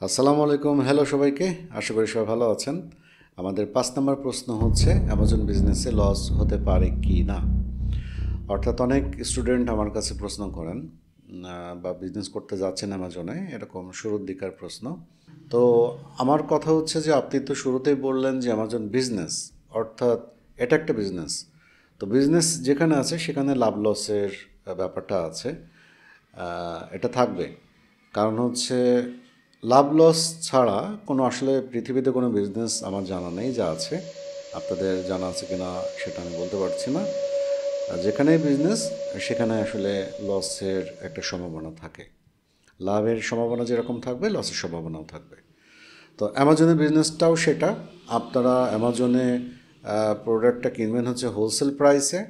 আসসালামু আলাইকুম, হ্যালো সবাইকে। আশা করি সবাই ভালো আছেন। আমাদের ৫ নম্বর প্রশ্ন হচ্ছে অ্যামাজন বিজনেসে লস হতে পারে কি না। অর্থাৎ অনেক স্টুডেন্ট আমার কাছে প্রশ্ন করেন বা বিজনেস করতে যাচ্ছেন অ্যামাজনে, এরকম শুরুর দিকের প্রশ্ন। তো আমার কথা হচ্ছে যে আপনি তো শুরুতেই বললেন যে অ্যামাজন বিজনেস, অর্থাৎ এটা একটা বিজনেস। তো বিজনেস যেখানে আছে সেখানে লাভ লসের ব্যাপারটা আছে, এটা থাকবে। কারণ হচ্ছে লাভ লস ছাড়া কোনো আসলে পৃথিবীতে কোনো বিজনেস আমার জানা নেই, যা আছে আপনাদের জানা আছে কিনা সেটা আমি বলতে পারছি না। আর যেখানেই বিজনেস সেখানে আসলে লসের একটা সম্ভাবনা থাকে। লাভের সম্ভাবনা যেরকম থাকবে লসের সম্ভাবনাও থাকবে। তো অ্যামাজনের বিজনেসটাও সেটা। আপনারা অ্যামাজনে প্রোডাক্টটা কিনবেন হচ্ছে হোলসেল প্রাইসে।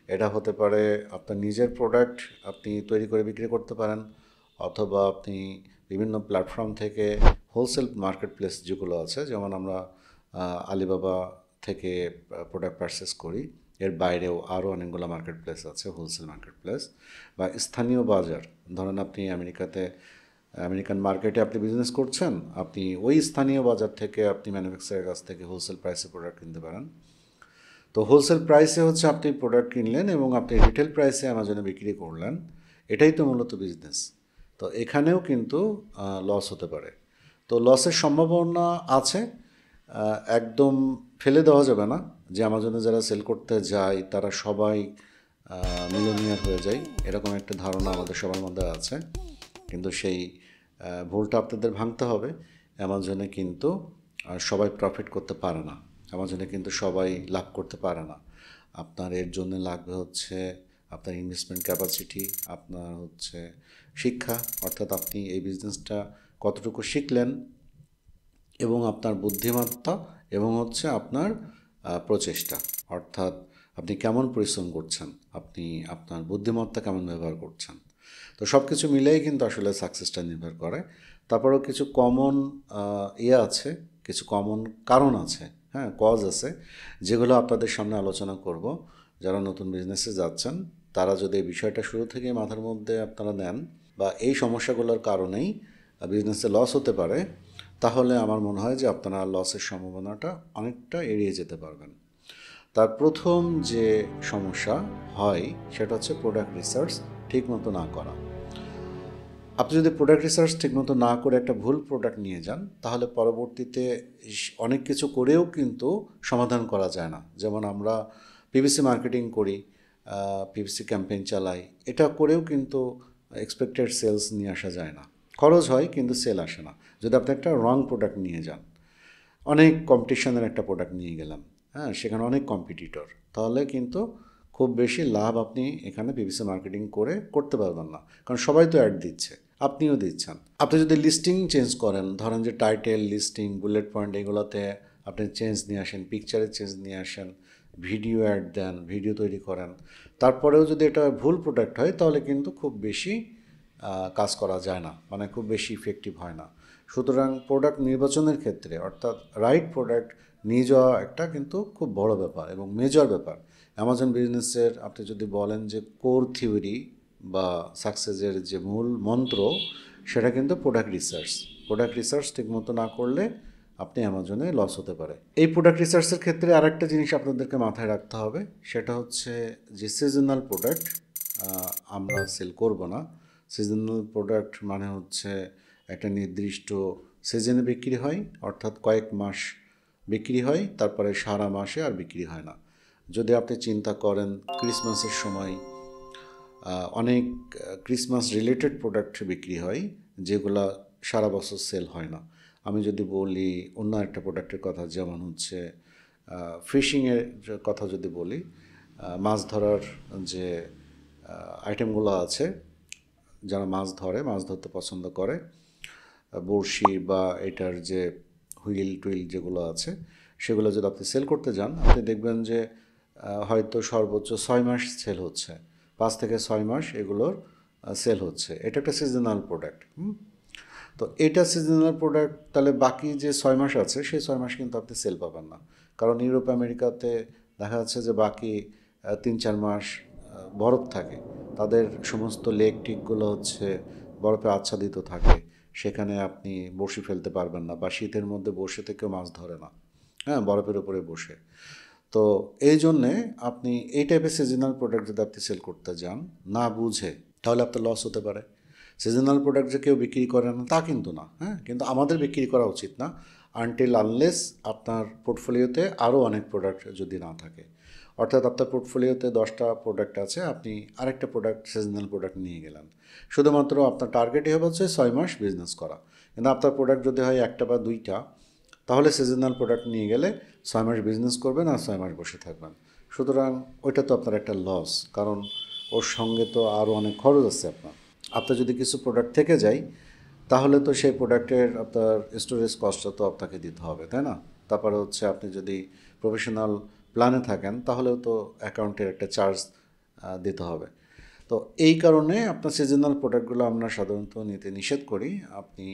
এটা হতে পারে আপনার নিজের প্রোডাক্ট আপনি তৈরি করে বিক্রি করতে পারেন, অথবা আপনি বিভিন্ন প্ল্যাটফর্ম থেকে হোলসেল মার্কেট প্লেস যেগুলো আছে, যেমন আমরা আলিবাবা থেকে প্রোডাক্ট পারচেস করি। এর বাইরেও আরও অনেকগুলো মার্কেট প্লেস আছে, হোলসেল মার্কেট প্লেস বা স্থানীয় বাজার। ধরেন আপনি আমেরিকান মার্কেটে আপনি বিজনেস করছেন, আপনি ওই স্থানীয় বাজার থেকে আপনি ম্যানুফ্যাকচারের কাছ থেকে হোলসেল প্রাইসে প্রোডাক্ট কিনতে পারেন। তো হোলসেল প্রাইসে হচ্ছে আপনি প্রোডাক্ট কিনলেন এবং আপনি রিটেল প্রাইসে অ্যামাজনে বিক্রি করলেন। এটাই তো মূলত বিজনেস। তো এখানেও কিন্তু লস হতে পারে। তো লসের সম্ভাবনা আছে, একদম ফেলে দেওয়া যাবে না যে অ্যামাজনে যারা সেল করতে যায় তারা সবাই মিলিয়নিয়ার হয়ে যায়, এরকম একটা ধারণা আমাদের সবার মধ্যে আছে। কিন্তু সেই ভুলটা আপনাদের ভাঙতে হবে। অ্যামাজনে কিন্তু সবাই প্রফিট করতে পারে না, অ্যামাজনে কিন্তু সবাই লাভ করতে পারে না। আপনার এর জন্য লাগবে হচ্ছে আপনার ইনভেস্টমেন্ট ক্যাপাসিটি, আপনার হচ্ছে শিক্ষা, অর্থাৎ আপনি এই বিজনেসটা কতটুকু শিখলেন, এবং আপনার বুদ্ধিমত্তা, এবং হচ্ছে আপনার প্রচেষ্টা, অর্থাৎ আপনি কেমন পরিশ্রম করছেন, আপনি আপনার বুদ্ধিমত্তা কেমন ব্যবহার করছেন। তো সব কিছু মিলেই কিন্তু আসলে সাকসেসটা নির্ভর করে। তারপরেও কিছু কমন আছে, কিছু কমন কারণ আছে, হ্যাঁ, কজ আছে, যেগুলো আপনাদের সামনে আলোচনা করব। যারা নতুন বিজনেসে যাচ্ছেন তারা যদি এই বিষয়টা শুরু থেকে মাথার মধ্যে আপনারা নেন, বা এই সমস্যাগুলোর কারণেই বিজনেসে লস হতে পারে, তাহলে আমার মনে হয় যে আপনারা লসের সম্ভাবনাটা অনেকটা এড়িয়ে যেতে পারবেন। তার প্রথম যে সমস্যা হয় সেটা হচ্ছে প্রোডাক্ট রিসার্চ ঠিকমতো না করা। আপনি যদি প্রোডাক্ট রিসার্চ ঠিকমতো না করে একটা ভুল প্রোডাক্ট নিয়ে যান, তাহলে পরবর্তীতে অনেক কিছু করেও কিন্তু সমাধান করা যায় না। যেমন আমরা পিপিসি মার্কেটিং করি, পিপিসি ক্যাম্পেইন চালাই, এটা করেও কিন্তু এক্সপেক্টেড সেলস নিয়ে আসা যায় না। খরচ হয় কিন্তু সেল আসে না। যদি আপনি একটা রং প্রোডাক্ট নিয়ে যান, অনেক কম্পিটিশনের একটা প্রোডাক্ট নিয়ে গেলাম, হ্যাঁ, সেখানে অনেক কম্পিটিটর, তাহলে কিন্তু খুব বেশি লাভ আপনি এখানে পিপিসি মার্কেটিং করে করতে পারবেন না। কারণ সবাই তো অ্যাড দিচ্ছে, আপনিও দিচ্ছেন। আপনি যদি লিস্টিং চেঞ্জ করেন, ধরেন যে টাইটেল, লিস্টিং, বুলেট পয়েন্ট, এগুলোতে আপনি চেঞ্জ নিয়ে আসেন, পিকচারে চেঞ্জ নিয়ে আসেন, ভিডিও অ্যাড দেন, ভিডিও তৈরি করেন, তারপরেও যদি এটা ভুল প্রোডাক্ট হয় তাহলে কিন্তু খুব বেশি কাজ করা যায় না, মানে খুব বেশি ইফেক্টিভ হয় না। সুতরাং প্রোডাক্ট নির্বাচনের ক্ষেত্রে, অর্থাৎ রাইট প্রোডাক্ট নিয়ে যাওয়া একটা কিন্তু খুব বড় ব্যাপার এবং মেজর ব্যাপার। অ্যামাজন বিজনেসের আপনি যদি বলেন যে কোর থিওরি বা সাকসেসের যে মূল মন্ত্র, সেটা কিন্তু প্রোডাক্ট রিসার্চ। প্রোডাক্ট রিসার্চ ঠিকমতো না করলে আপনি অ্যামাজনে লস হতে পারে। এই প্রোডাক্ট রিসার্চের ক্ষেত্রে আরেকটা জিনিস আপনাদেরকে মাথায় রাখতে হবে, সেটা হচ্ছে যে সিজনাল প্রোডাক্ট আমরা সেল করব না। সিজনাল প্রোডাক্ট মানে হচ্ছে একটা নির্দিষ্ট সিজনে বিক্রি হয়, অর্থাৎ কয়েক মাস বিক্রি হয়, তারপরে সারা মাসে আর বিক্রি হয় না। যদি আপনি চিন্তা করেন ক্রিসমাসের সময় অনেক ক্রিসমাস রিলেটেড প্রোডাক্ট বিক্রি হয়, যেগুলা সারা বছর সেল হয় না। আমি যদি বলি অন্য একটা প্রোডাক্টের কথা, যেমন হচ্ছে ফিশিংয়ের কথা যদি বলি, মাছ ধরার যে আইটেমগুলো আছে, যারা মাছ ধরে, মাছ ধরতে পছন্দ করে, বড়শি বা এটার যে হুইল টুইল যেগুলো আছে, সেগুলো যদি আপনি সেল করতে যান, আপনি দেখবেন যে হয়তো সর্বোচ্চ 6 মাস সেল হচ্ছে, 5 থেকে 6 মাস এগুলোর সেল হচ্ছে। এটা একটা সিজনাল প্রোডাক্ট। তো এটা সিজনাল প্রোডাক্ট, তাহলে বাকি যে 6 মাস আছে সেই 6 মাস কিন্তু আপনি সেল পাবেন না। কারণ ইউরোপ আমেরিকাতে দেখা যাচ্ছে যে বাকি 3-4 মাস বরফ থাকে, তাদের সমস্ত লেক টিকগুলো হচ্ছে বরফে আচ্ছাদিত থাকে, সেখানে আপনি বড়শি ফেলতে পারবেন না, বা শীতের মধ্যে বসে থেকেও মাছ ধরে না, হ্যাঁ, বরফের উপরে বসে। তো এই জন্যে আপনি এই টাইপের সিজনাল প্রোডাক্ট যদি আপনি সেল করতে যান না বুঝে, তাহলে আপনার লস হতে পারে। সিজনাল প্রোডাক্ট যে কেউ বিক্রি করে না তা কিন্তু না, হ্যাঁ, কিন্তু আমাদের বিক্রি করা উচিত না আনটিল আনলেস আপনার পোর্টফোলিওতে আরও অনেক প্রোডাক্ট যদি না থাকে। অর্থাৎ আপনার পোর্টফোলিওতে 10টা প্রোডাক্ট আছে, আপনি আরেকটা প্রোডাক্ট সিজনাল প্রোডাক্ট নিয়ে গেলেন, শুধুমাত্র আপনার টার্গেটই হবে হচ্ছে 6 মাস বিজনেস করা। কিন্তু আপনার প্রোডাক্ট যদি হয় একটা বা দুইটা, তাহলে সিজনাল প্রোডাক্ট নিয়ে গেলে 6 মাস বিজনেস করবেন আর 6 মাস বসে থাকবেন। সুতরাং ওইটা তো আপনার একটা লস, কারণ ওর সঙ্গে তো আরও অনেক খরচ আছে আপনার যদি কিছু প্রোডাক্ট থেকে যায়, তাহলে তো সেই প্রোডাক্টের আপনার স্টোরেজ কস্টটা তো আপনাকে দিতে হবে, তাই না? তারপরে হচ্ছে আপনি যদি প্রফেশনাল প্ল্যানে থাকেন, তাহলেও তো অ্যাকাউন্টের একটা চার্জ দিতে হবে। তো এই কারণে আপনার সিজনাল প্রোডাক্টগুলো আমরা সাধারণত নিতে নিষেধ করি। আপনি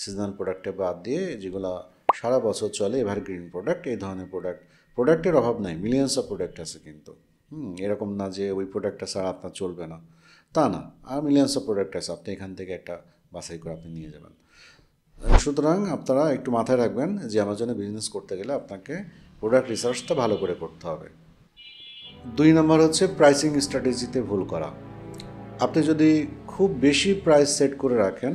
সিজনাল প্রোডাক্টে বাদ দিয়ে যেগুলো সারা বছর চলে এভারগ্রিন প্রোডাক্ট, এই ধরনের প্রোডাক্টের অভাব নাই, মিলিয়ন্স অফ প্রোডাক্ট আছে কিন্তু। এরকম না যে ওই প্রোডাক্টটা ছাড়া আপনার চলবে না, তা না। আর মিলিয়ন্স অফ প্রোডাক্ট আছে, আপনি এখান থেকে একটা বাছাই করে আপনি নিয়ে যাবেন। সুতরাং আপনারা একটু মাথায় রাখবেন যে অ্যামাজনে বিজনেস করতে গেলে আপনাকে প্রোডাক্ট রিসার্চটা ভালো করে করতে হবে। 2 নম্বর হচ্ছে প্রাইসিং স্ট্র্যাটেজিতে ভুল করা। আপনি যদি খুব বেশি প্রাইস সেট করে রাখেন,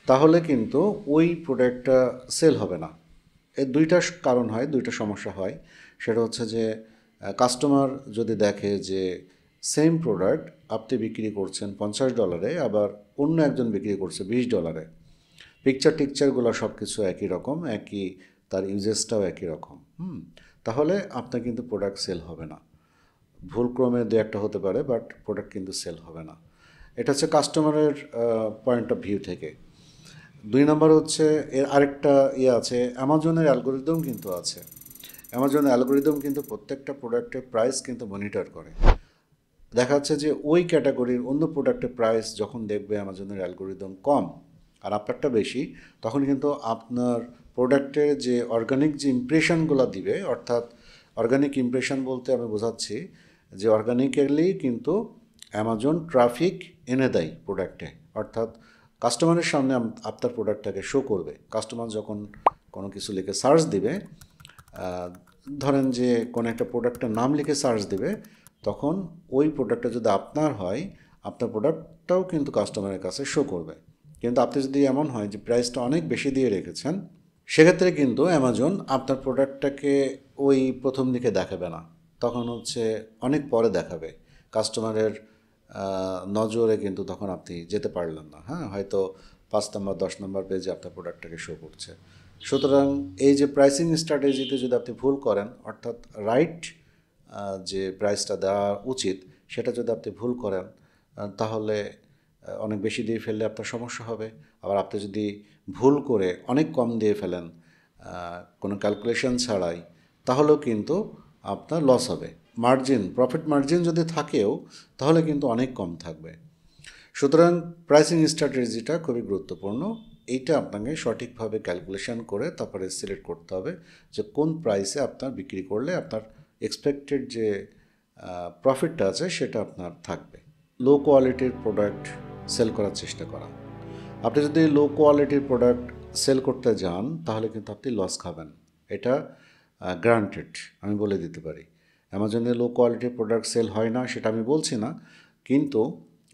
তাহলে কিন্তু ওই প্রোডাক্টটা সেল হবে না। এর দুইটা কারণ হয়, দুইটা সমস্যা হয়। সেটা হচ্ছে যে কাস্টমার যদি দেখে যে সেম প্রোডাক্ট আপনি বিক্রি করছেন $50, আবার অন্য একজন বিক্রি করছে $20, টিকচারগুলো সব কিছু একই রকম, একই, তার ইউজেসটাও একই রকম, তাহলে আপনার কিন্তু প্রোডাক্ট সেল হবে না। ভুলক্রমে দু একটা হতে পারে, বাট প্রোডাক্ট কিন্তু সেল হবে না। এটা হচ্ছে কাস্টমারের পয়েন্ট অফ ভিউ থেকে। 2 নম্বর হচ্ছে এর আরেকটা আছে, অ্যামাজনের অ্যালগোরিদম কিন্তু আছে। অ্যামাজন অ্যালগোরিদম কিন্তু প্রত্যেকটা প্রোডাক্টের প্রাইস কিন্তু মনিটর করে। দেখা যাচ্ছে যে ওই ক্যাটাগরির অন্য প্রোডাক্টের প্রাইস যখন দেখবে অ্যামাজনের অ্যালগোরিদম কম আর আপনারটা বেশি, তখন কিন্তু আপনার প্রোডাক্টের যে অর্গানিক যে ইমপ্রেশনগুলো দিবে, অর্থাৎ অর্গানিক ইমপ্রেশন বলতে আমি বোঝাচ্ছি যে অর্গানিক্যালি কিন্তু অ্যামাজন ট্রাফিক এনে দেয় প্রোডাক্টে, অর্থাৎ কাস্টমারের সামনে আপনার প্রোডাক্টটাকে শো করবে। কাস্টমার যখন কোনো কিছু লিখে সার্চ দিবে, ধরেন যে কোনো একটা প্রোডাক্টের নাম লিখে সার্চ দিবে, তখন ওই প্রোডাক্টটা যদি আপনার হয়, আপনার প্রোডাক্টটাও কিন্তু কাস্টমারের কাছে শো করবে। কিন্তু আপনি যদি এমন হয় যে প্রাইসটা অনেক বেশি দিয়ে রেখেছেন, সেক্ষেত্রে কিন্তু অ্যামাজন আপনার প্রোডাক্টটাকে ওই প্রথম দিকে দেখাবে না, তখন হচ্ছে অনেক পরে দেখাবে। কাস্টমারের নজরে কিন্তু তখন আপনি যেতে পারলেন না, হ্যাঁ, হয়তো 5 নম্বর 10 নম্বর পেজে আপনার প্রোডাক্টটাকে শো করছে। সুতরাং এই যে প্রাইসিং স্ট্র্যাটেজিতে যদি আপনি ভুল করেন, অর্থাৎ রাইট যে প্রাইসটা দেওয়া উচিত সেটা যদি আপনি ভুল করেন, তাহলে অনেক বেশি দিয়ে ফেললে আপনার সমস্যা হবে। আবার আপনি যদি ভুল করে অনেক কম দিয়ে ফেলেন কোনো ক্যালকুলেশন ছাড়াই, তাহলেও কিন্তু আপনার লস হবে। প্রফিট মার্জিন যদি থাকেও, তাহলে কিন্তু অনেক কম থাকবে। সুতরাং প্রাইসিং স্ট্র্যাটেজিটা খুবই গুরুত্বপূর্ণ। এইটা আপনাকে সঠিকভাবে ক্যালকুলেশন করে তারপরে সিলেক্ট করতে হবে যে কোন প্রাইসে আপনার বিক্রি করলে আপনার এক্সপেক্টেড যে প্রফিটটা আছে সেটা আপনার থাকবে। লো কোয়ালিটির প্রোডাক্ট সেল করার চেষ্টা করা। আপনি যদি লো কোয়ালিটির প্রোডাক্ট সেল করতে যান, তাহলে কিন্তু আপনি লস খাবেন, এটা গ্রান্টেড, আমি বলে দিতে পারি। অ্যামাজনে লো কোয়ালিটির প্রোডাক্ট সেল হয় না সেটা আমি বলছি না, কিন্তু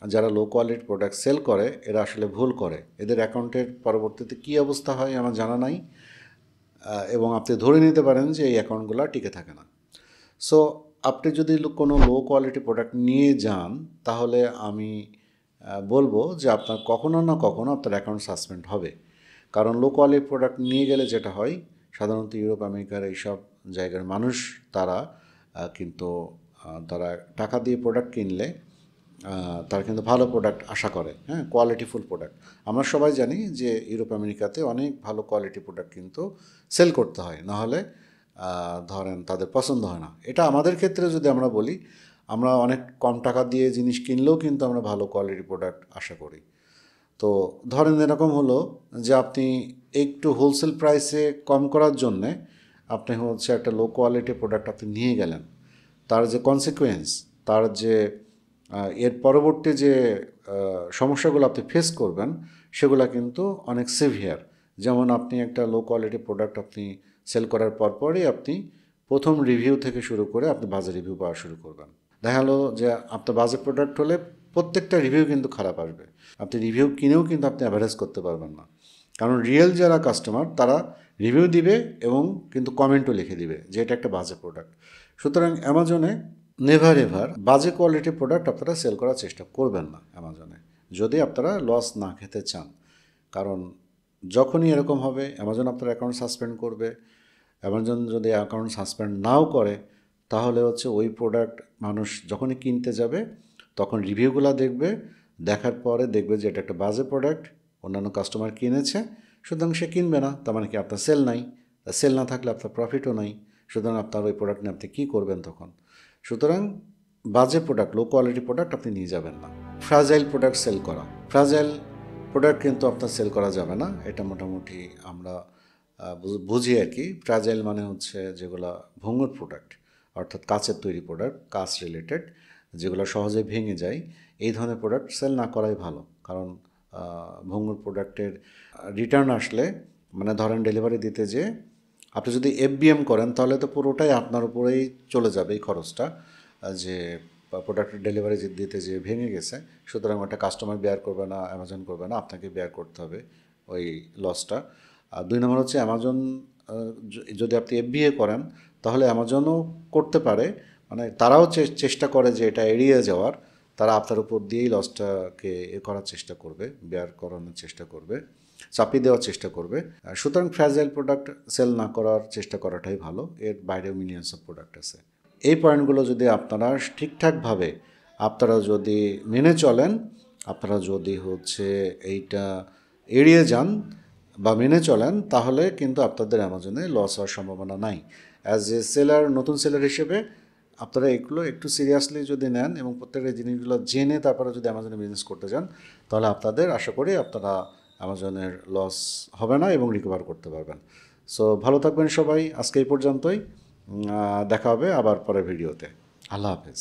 যারা লো কোয়ালিটির প্রোডাক্ট সেল করে এরা আসলে ভুল করে। এদের অ্যাকাউন্টের পরবর্তীতে কী অবস্থা হয় আমার জানা নাই, এবং আপনি ধরে নিতে পারেন যে এই অ্যাকাউন্টগুলো টিকে থাকে না। সো আপনি যদি কোনো লো কোয়ালিটি প্রোডাক্ট নিয়ে যান, তাহলে আমি বলবো যে আপনার কখনো না কখনো আপনার অ্যাকাউন্ট সাসপেন্ড হবে। কারণ লো কোয়ালিটি প্রোডাক্ট নিয়ে গেলে যেটা হয়, সাধারণত ইউরোপ আমেরিকার এইসব জায়গার মানুষ তারা কিন্তু তারা টাকা দিয়ে প্রোডাক্ট কিনলে তারা কিন্তু ভালো প্রোডাক্ট আশা করে, হ্যাঁ, কোয়ালিটিফুল প্রোডাক্ট। আমরা সবাই জানি যে ইউরোপ আমেরিকাতে অনেক ভালো কোয়ালিটি প্রোডাক্ট কিন্তু সেল করতে হয়, নাহলে ধরেন তাদের পছন্দ হয় না। এটা আমাদের ক্ষেত্রে যদি আমরা বলি, আমরা অনেক কম টাকা দিয়ে জিনিস কিনলেও কিন্তু আমরা ভালো কোয়ালিটি প্রোডাক্ট আশা করি। তো ধরেন এরকম হলো যে আপনি একটু হোলসেল প্রাইসে কম করার জন্যে আপনি হচ্ছে একটা লো কোয়ালিটি প্রোডাক্ট আপনি নিয়ে গেলেন, তার যে কনসিকুয়েন্স, তার যে এর পরবর্তী যে সমস্যাগুলো আপনি ফেস করবেন, সেগুলো কিন্তু অনেক সিভিয়ার। যেমন আপনি একটা লো কোয়ালিটি প্রোডাক্ট আপনি সেল করার পরপরই আপনি প্রথম রিভিউ থেকে শুরু করে আপনি বাজে রিভিউ পাওয়া শুরু করবেন। দেখা গেলো যে আপনার বাজে প্রোডাক্ট হলে প্রত্যেকটা রিভিউ কিন্তু খারাপ আসবে। আপনি রিভিউ কিনেও কিন্তু আপনি অ্যাভারেজ করতে পারবেন না, কারণ রিয়েল যারা কাস্টমার তারা রিভিউ দিবে এবং কিন্তু কমেন্টও লিখে দিবে যে এটা একটা বাজে প্রোডাক্ট। সুতরাং অ্যামাজনে নেভার এভার বাজে কোয়ালিটির প্রোডাক্ট আপনারা সেল করার চেষ্টা করবেন না অ্যামাজনে, যদি আপনারা লস না খেতে চান। কারণ যখনই এরকম হবে অ্যামাজন আপনার অ্যাকাউন্ট সাসপেন্ড করবে। অ্যামাজন যদি অ্যাকাউন্ট সাসপেন্ড নাও করে তাহলে হচ্ছে ওই প্রোডাক্ট মানুষ যখনই কিনতে যাবে তখন রিভিউগুলো দেখবে, দেখার পরে দেখবে যে এটা একটা বাজে প্রোডাক্ট, অন্যান্য কাস্টমার কিনেছে, সুতরাং সে কিনবে না। তার মানে কি আপনার সেল নাই, সেল না থাকলে আপনার প্রফিটও নাই। সুতরাং আপনার ওই প্রোডাক্ট নিয়ে আপনি কী করবেন তখন? সুতরাং বাজে প্রোডাক্ট, লো কোয়ালিটি প্রোডাক্ট আপনি নিয়ে যাবেন না। ফ্রাজাইল প্রোডাক্ট সেল করা, ফ্রাজাইল প্রোডাক্ট কিন্তু আপনার সেল করা যাবে না। এটা মোটামুটি আমরা বুঝি আর কি। ফ্রাজাইল মানে হচ্ছে যেগুলো ভঙ্গুর প্রোডাক্ট, অর্থাৎ কাচের তৈরি প্রোডাক্ট, কাচ রিলেটেড, যেগুলো সহজে ভেঙে যায়, এই ধরনের প্রোডাক্ট সেল না করাই ভালো। কারণ ভঙ্গুর প্রোডাক্টের রিটার্ন আসলে, মানে ধরেন ডেলিভারি দিতে যে আপনি যদি FBM করেন তাহলে তো পুরোটাই আপনার উপরেই চলে যাবে এই খরচটা, যে প্রোডাক্টের ডেলিভারি দিতে যে ভেঙে গেছে। সুতরাং ওটা কাস্টমার বেয়ার করবে না, অ্যামাজন করবে না, আপনাকে বেয়ার করতে হবে ওই লসটা। আর 2 নম্বর হচ্ছে অ্যামাজন যদি আপনি FBA করেন তাহলে অ্যামাজনও করতে পারে, মানে তারাও চেষ্টা করে যে এটা এড়িয়ে যাওয়ার, তারা আপনার উপর দিয়েই লসটাকে করার চেষ্টা করবে, বেয়ার করানোর চেষ্টা করবে, চাপিয়ে দেওয়ার চেষ্টা করবে। সুতরাং ফ্র্যাজাইল প্রোডাক্ট সেল না করার চেষ্টা করাটাই ভালো। এর বাইরেও মিলিয়ন্স অফ প্রোডাক্ট আছে। এই পয়েন্টগুলো যদি আপনারা ঠিকঠাকভাবে আপনারা যদি মেনে চলেন, আপনারা যদি হচ্ছে এইটা এড়িয়ে যান বা মেনে চলেন, তাহলে কিন্তু আপনাদের অ্যামাজনে লস হওয়ার সম্ভাবনা নাই। অ্যাজ এ সেলার, নতুন সেলার হিসেবে আপনারা এগুলো একটু সিরিয়াসলি যদি নেন এবং প্রত্যেকটা জিনিসগুলো জেনে তারপরে যদি অ্যামাজনে বিজনেস করতে চান, তাহলে আপনাদের আশা করি আপনারা অ্যামাজনের লস হবে না এবং রিকভার করতে পারবেন। সো ভালো থাকবেন সবাই, আজকে এই পর্যন্তই। দেখা হবে আবার পরের ভিডিওতে। আল্লাহ হাফেজ।